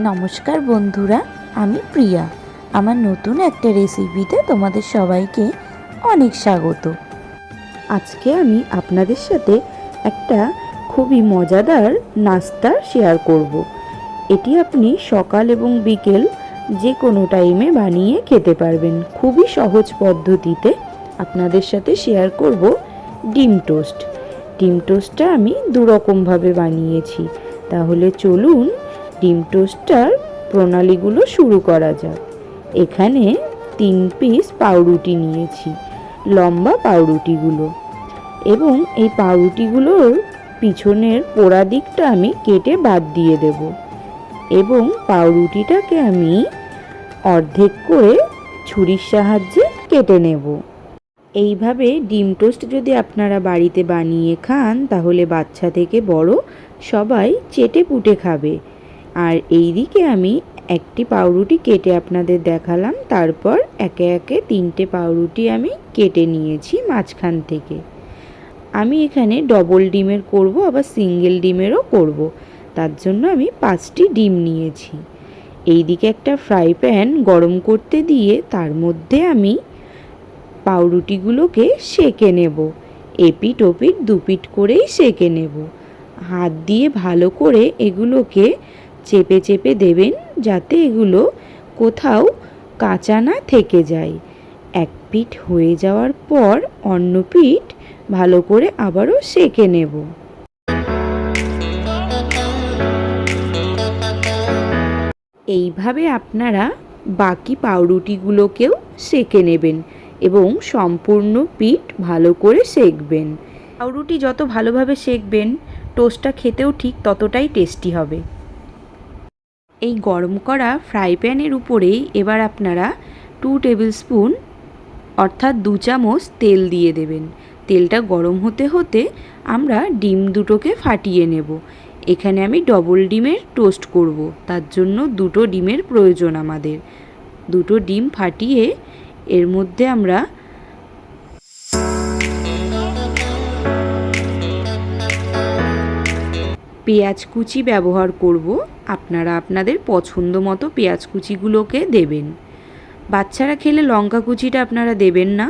নমস্কার বন্ধুরা, আমি প্রিয়া। আমার নতুন একটা রেসিপিতে তোমাদের সবাইকে অনেক স্বাগত। আজকে আমি আপনাদের সাথে একটা খুবই মজাদার নাস্তা শেয়ার করব। এটি আপনি সকাল এবং বিকেল যে কোনো টাইমে বানিয়ে খেতে পারবেন। খুবই সহজ পদ্ধতিতে আপনাদের সাথে শেয়ার করব ডিম টোস্ট। ডিম টোস্টটা আমি দুরকমভাবে বানিয়েছি। তাহলে চলুন ডিম টোস্টটার প্রণালীগুলো শুরু করা যাক। এখানে 3 পিস পাউরুটি নিয়েছি, লম্বা পাউরুটিগুলো, এবং এই পাউরুটিগুলোর পিছনের পোড়া দিকটা আমি কেটে বাদ দিয়ে দেব এবং পাউরুটিটাকে আমি অর্ধেক করে ছুরির সাহায্যে কেটে নেব। এইভাবে ডিম টোস্ট যদি আপনারা বাড়িতে বানিয়ে খান তাহলে বাচ্চা থেকে বড় সবাই চেটে পুটে খাবে। আর এই দিকে আমি একটি পাউরুটি কেটে আপনাদের দেখালাম, তারপর একে একে 3টে পাউরুটি আমি কেটে নিয়েছি মাঝখান থেকে। আমি এখানে ডবল ডিমের করব, আবার সিঙ্গেল ডিমেরও করব, তার জন্য আমি 5টি ডিম নিয়েছি। এই দিকে একটা ফ্রাই প্যান গরম করতে দিয়ে তার মধ্যে আমি পাউরুটিগুলোকে সেঁকে নেব। এপিট ওপিট দুপিট করেই সেঁকে নেব। হাত দিয়ে ভালো করে এগুলোকে চেপে চেপে দেবেন যাতে এগুলো কোথাও কাঁচা না থেকে যায়। এক পিঠ হয়ে যাওয়ার পর অন্য পিঠ ভালো করে আবারও সেঁকে নেব। এইভাবে আপনারা বাকি পাউরুটিগুলোকেও সেঁকে নেবেন এবং সম্পূর্ণ পিঠ ভালো করে সেঁকবেন। পাউরুটি যত ভালোভাবে সেঁকবেন টোস্টটা খেতেও ঠিক ততটাই টেস্টি হবে। এই গরম করা ফ্রাই প্যানের উপরেই এবার আপনারা 2 টেবিল স্পুন অর্থাৎ 2 চামচ তেল দিয়ে দেবেন। তেলটা গরম হতে হতে আমরা ডিম দুটোকে ফাটিয়ে নেব। এখানে আমি ডবল ডিমের টোস্ট করব, তার জন্য 2টো ডিমের প্রয়োজন আমাদের। 2টো ডিম ফাটিয়ে এর মধ্যে আমরা পেঁয়াজ কুচি ব্যবহার করব। আপনারা আপনাদের পছন্দ মতো পেঁয়াজ কুচিগুলোকে দেবেন। বাচ্চারা খেলে লঙ্কা কুচিটা আপনারা দেবেন না,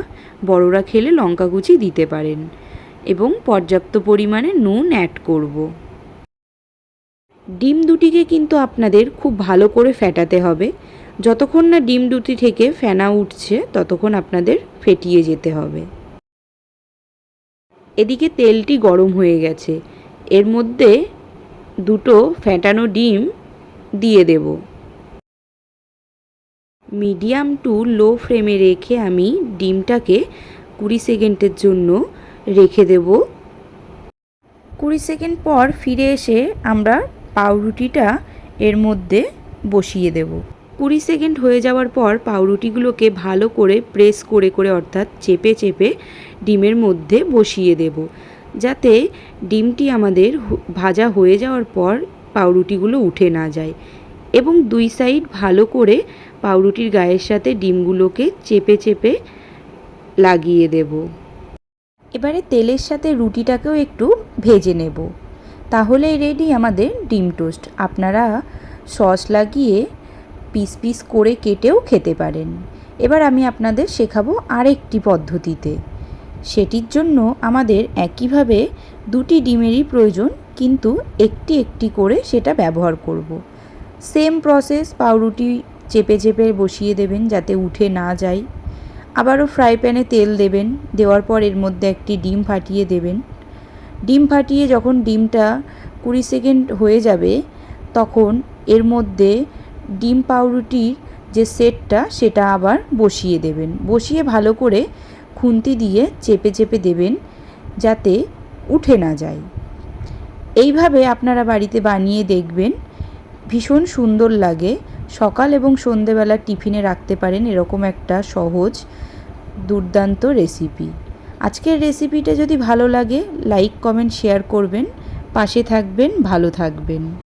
বড়রা খেলে লঙ্কা কুচি দিতে পারেন। এবং পর্যাপ্ত পরিমাণে নুন অ্যাড করব। ডিম দুটিকে কিন্তু আপনাদের খুব ভালো করে ফেটাতে হবে। যতক্ষণ না ডিম দুটি থেকে ফেনা উঠছে ততক্ষণ আপনাদের ফেটিয়ে যেতে হবে। এদিকে তেলটি গরম হয়ে গেছে, এর মধ্যে 2টো ফেটানো ডিম দিয়ে দেব। মিডিয়াম টু লো ফ্লেমে রেখে আমি ডিমটাকে 20 সেকেন্ডের জন্য রেখে দেব। 20 সেকেন্ড পর ফিরে এসে আমরা পাউরুটিটা এর মধ্যে বসিয়ে দেব। 20 সেকেন্ড হয়ে যাওয়ার পর পাউরুটিগুলোকে ভালো করে প্রেস করে করে অর্থাৎ চেপে চেপে ডিমের মধ্যে বসিয়ে দেব, যাতে ডিমটি আমাদের ভাজা হয়ে যাওয়ার পর পাউরুটিগুলো উঠে না যায়। এবং 2 সাইড ভালো করে পাউরুটির গায়ের সাথে ডিমগুলোকে চেপে চেপে লাগিয়ে দেব। এবারে তেলের সাথে রুটিটাকেও একটু ভেজে নেব। তাহলে রেডি আমাদের ডিম টোস্ট। আপনারা সস লাগিয়ে পিস পিস করে কেটেও খেতে পারেন। এবার আমি আপনাদের শেখাবো আরেকটি পদ্ধতিতে। সেটির জন্য আমাদের একইভাবে 2টি ডিমেরই প্রয়োজন, কিন্তু একটি একটি করে সেটা ব্যবহার করব। সেম প্রসেস, পাউরুটি চেপে চেপে বসিয়ে দেবেন যাতে উঠে না যায়। আবারও ফ্রাই প্যানে তেল দেবেন, দেওয়ার পর এর মধ্যে একটি ডিম ফাটিয়ে দেবেন। ডিম ফাটিয়ে যখন ডিমটা 20 সেকেন্ড হয়ে যাবে তখন এর মধ্যে ডিম পাউরুটির যে সেটটা সেটা আবার বসিয়ে দেবেন। বসিয়ে ভালো করে খুন্তি দিয়ে চেপে চেপে দেবেন যাতে উঠে না যায়। এইভাবে আপনারা বাড়িতে বানিয়ে দেখবেন, ভীষণ সুন্দর লাগে। সকাল এবং সন্ধেবেলা টিফিনে রাখতে পারেন এরকম একটা সহজ দুর্দান্ত রেসিপি। আজকের রেসিপিটা যদি ভালো লাগে লাইক কমেন্ট শেয়ার করবেন, পাশে থাকবেন, ভালো থাকবেন।